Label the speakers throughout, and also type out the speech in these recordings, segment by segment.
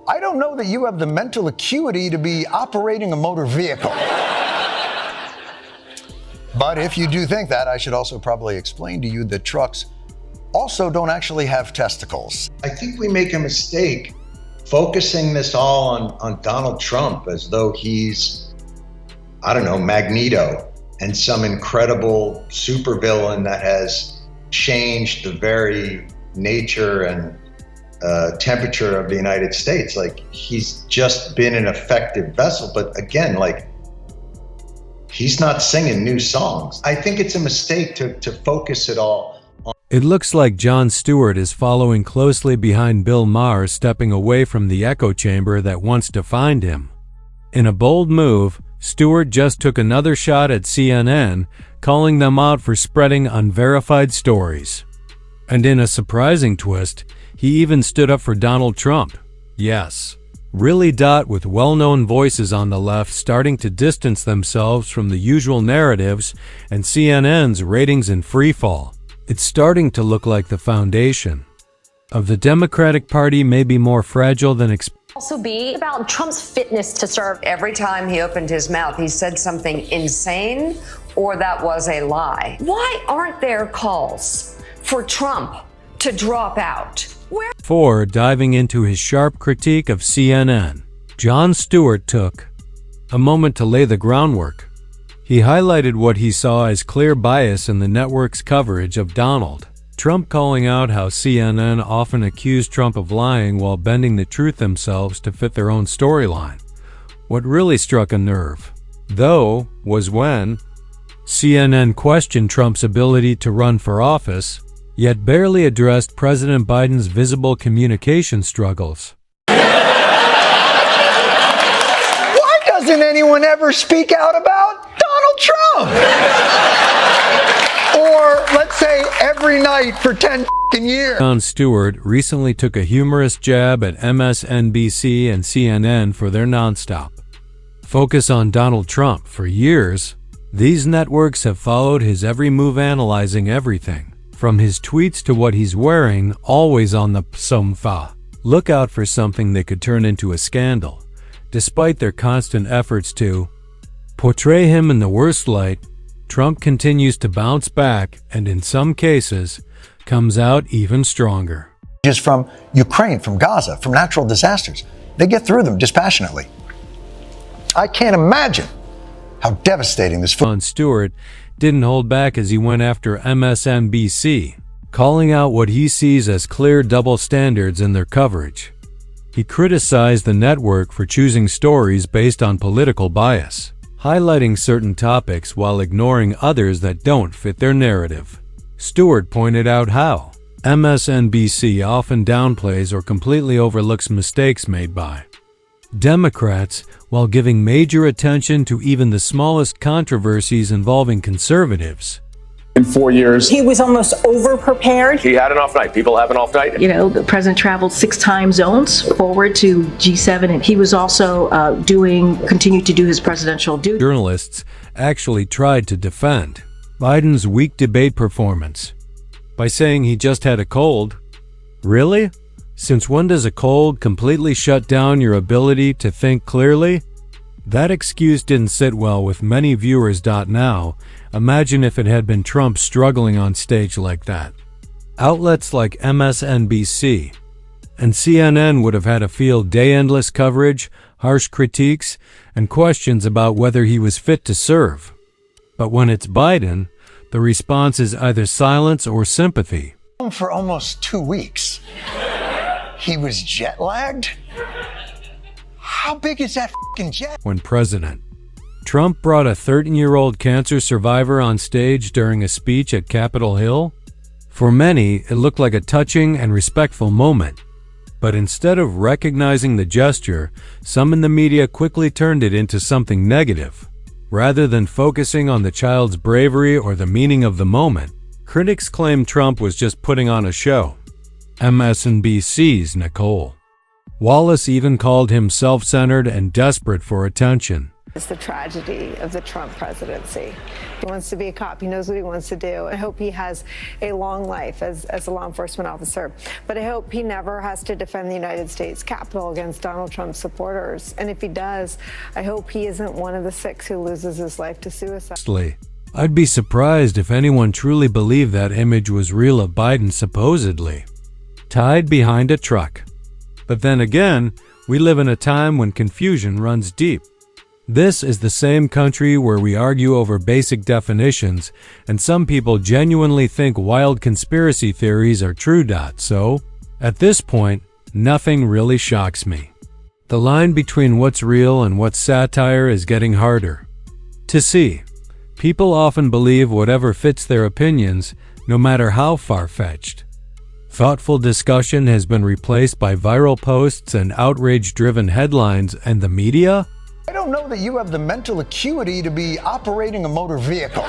Speaker 1: I don't know that you have the mental acuity to be operating a motor vehicle. But if you do think that, I should also probably explain to you that trucks also don't actually have testicles.
Speaker 2: I think we make a mistake focusing this all on Donald Trump as though he's, I don't know, Magneto and some incredible supervillain that has changed the very nature and temperature of the United States. Like, he's just been an effective vessel. But again, like, he's not singing new songs. I think it's a mistake to focus it all on.
Speaker 3: It looks like Jon Stewart is following closely behind Bill Maher, stepping away from the echo chamber that once defined him. In a bold move, Stewart just took another shot at CNN, calling them out for spreading unverified stories. And in a surprising twist, he even stood up for Donald Trump. Yes. Really, with well-known voices on the left starting to distance themselves from the usual narratives and CNN's ratings in freefall. It's starting to look like the foundation of the Democratic Party may be more fragile than expected.
Speaker 4: Also be about Trump's fitness to serve.
Speaker 5: Every time he opened his mouth, he said something insane or that was a lie.
Speaker 4: Why aren't there calls for Trump to drop out?
Speaker 3: Before diving into his sharp critique of CNN, Jon Stewart took a moment to lay the groundwork. He highlighted what he saw as clear bias in the network's coverage of Donald Trump, calling out how CNN often accused Trump of lying while bending the truth themselves to fit their own storyline. What really struck a nerve, though, was when CNN questioned Trump's ability to run for office, yet barely addressed President Biden's visible communication struggles.
Speaker 1: Why doesn't anyone ever speak out about Donald Trump? Or, let's say, every night for 10 years.
Speaker 3: Jon Stewart recently took a humorous jab at MSNBC and CNN for their nonstop focus on Donald Trump. For years, these networks have followed his every move, analyzing everything from his tweets to what he's wearing, always on the look out for something that could turn into a scandal. Despite their constant efforts to portray him in the worst light, Trump continues to bounce back and, in some cases, comes out even stronger.
Speaker 1: Just from Ukraine, from Gaza, from natural disasters. They get through them dispassionately. I can't imagine how devastating this.
Speaker 3: Jon Stewart didn't hold back as he went after MSNBC, calling out what he sees as clear double standards in their coverage. He criticized the network for choosing stories based on political bias, highlighting certain topics while ignoring others that don't fit their narrative. Stewart pointed out how MSNBC often downplays or completely overlooks mistakes made by Democrats while giving major attention to even the smallest controversies involving conservatives.
Speaker 6: In 4 years,
Speaker 7: he was almost over-prepared.
Speaker 6: He had an off night. People have an off night.
Speaker 7: You know, the president traveled 6 time zones forward to G7, and he was also continued to do his presidential duty.
Speaker 3: Journalists actually tried to defend Biden's weak debate performance by saying he just had a cold. Really? Since when does a cold completely shut down your ability to think clearly? That excuse didn't sit well with many viewers. Now, imagine if it had been Trump struggling on stage like that. Outlets like MSNBC and CNN would have had to field day-endless coverage, harsh critiques, and questions about whether he was fit to serve. But when it's Biden, the response is either silence or sympathy.
Speaker 1: For almost 2 weeks. He was jet lagged? How big is that f***ing jet?
Speaker 3: When President Trump brought a 13-year-old cancer survivor on stage during a speech at Capitol Hill, for many it looked like a touching and respectful moment. But instead of recognizing the gesture, some in the media quickly turned it into something negative. Rather than focusing on the child's bravery or the meaning of the moment, critics claimed Trump was just putting on a show. MSNBC's Nicole Wallace even called him self-centered and desperate for attention,
Speaker 8: It's the tragedy of the Trump presidency. He wants to be a cop. He knows what he wants to do. I hope he has a long life as a law enforcement officer. But I hope he never has to defend the United States Capitol against Donald Trump's supporters. And if he does, I hope he isn't one of the 6 who loses his life to suicide.
Speaker 3: I'd be surprised if anyone truly believed that image was real of Biden supposedly tied behind a truck. But then again, we live in a time when confusion runs deep. This is the same country where we argue over basic definitions, and some people genuinely think wild conspiracy theories are true. So, at this point, nothing really shocks me. The line between what's real and what's satire is getting harder to see. People often believe whatever fits their opinions, no matter how far-fetched. Thoughtful discussion has been replaced by viral posts and outrage-driven headlines, and the media?
Speaker 1: I don't know that you have the mental acuity to be operating a motor vehicle.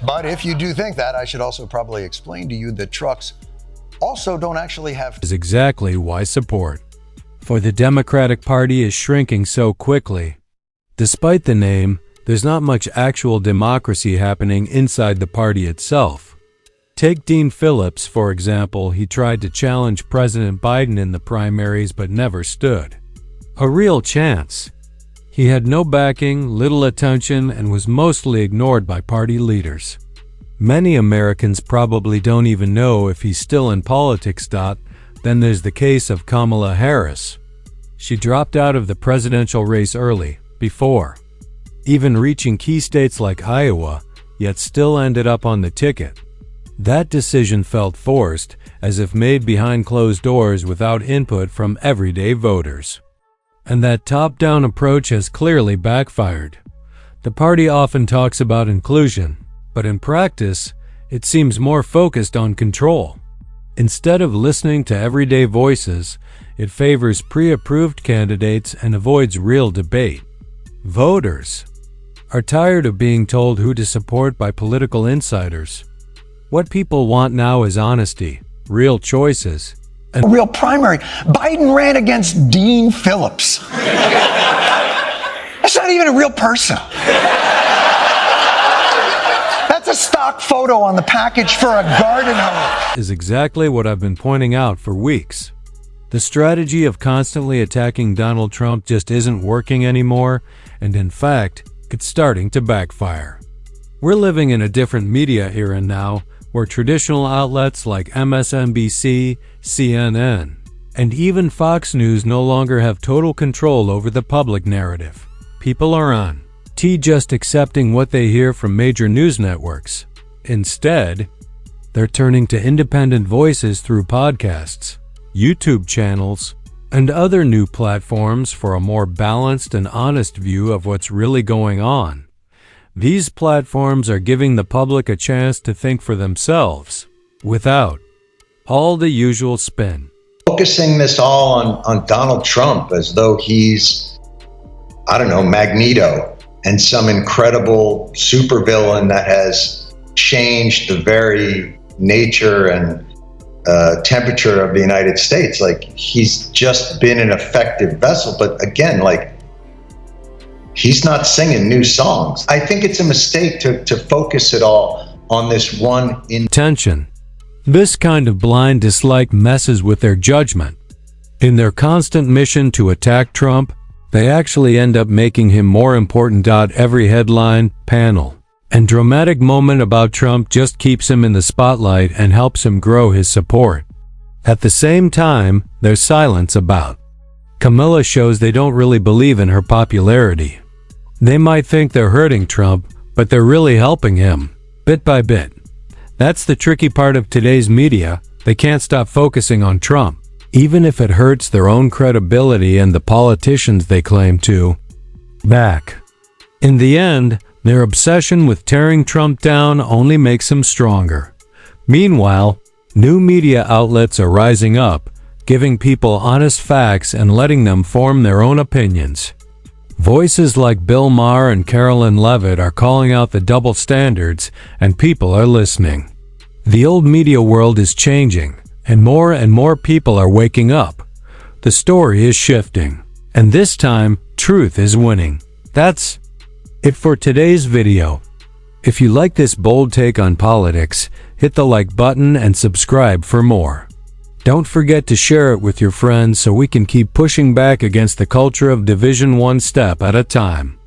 Speaker 1: But if you do think that, I should also probably explain to you that trucks also don't actually have...
Speaker 3: Is exactly why support for the Democratic Party is shrinking so quickly. Despite the name, there's not much actual democracy happening inside the party itself. Take Dean Phillips, for example. He tried to challenge President Biden in the primaries but never stood a real chance. He had no backing, little attention, and was mostly ignored by party leaders. Many Americans probably don't even know if he's still in politics. Then there's the case of Kamala Harris. She dropped out of the presidential race early, before even reaching key states like Iowa, yet still ended up on the ticket. That decision felt forced, as if made behind closed doors without input from everyday voters. And that top-down approach has clearly backfired. The party often talks about inclusion, but in practice, it seems more focused on control. Instead of listening to everyday voices, it favors pre-approved candidates and avoids real debate. Voters are tired of being told who to support by political insiders. What people want now is honesty, real choices, and
Speaker 1: a real primary. Biden ran against Dean Phillips. That's not even a real person. That's a stock photo on the package for a garden hose.
Speaker 3: Is exactly what I've been pointing out for weeks. The strategy of constantly attacking Donald Trump just isn't working anymore, and in fact, it's starting to backfire. We're living in a different media era now, where traditional outlets like MSNBC, CNN, and even Fox News no longer have total control over the public narrative. People are on just accepting what they hear from major news networks. Instead, they're turning to independent voices through podcasts, YouTube channels, and other new platforms for a more balanced and honest view of what's really going on. These platforms are giving the public a chance to think for themselves, without all the usual spin.
Speaker 2: Focusing this all on Donald Trump as though he's, I don't know, Magneto and some incredible supervillain that has changed the very nature and temperature of the United States. Like, he's just been an effective vessel. But again, like, he's not singing new songs. I think it's a mistake to focus it all on this one
Speaker 3: intention. This kind of blind dislike messes with their judgment. In their constant mission to attack Trump, they actually end up making him more important. Every headline, panel, and dramatic moment about Trump just keeps him in the spotlight and helps him grow his support. At the same time, their silence about Kamala shows they don't really believe in her popularity. They might think they're hurting Trump, but they're really helping him, bit by bit. That's the tricky part of today's media. They can't stop focusing on Trump, even if it hurts their own credibility and the politicians they claim to back. In the end, their obsession with tearing Trump down only makes him stronger. Meanwhile, new media outlets are rising up, giving people honest facts and letting them form their own opinions. Voices like Bill Maher and Carolyn Levitt are calling out the double standards, and people are listening. The old media world is changing, and more people are waking up. The story is shifting, and this time, truth is winning. That's it for today's video. If you like this bold take on politics, hit the like button and subscribe for more. Don't forget to share it with your friends so we can keep pushing back against the culture of division one step at a time.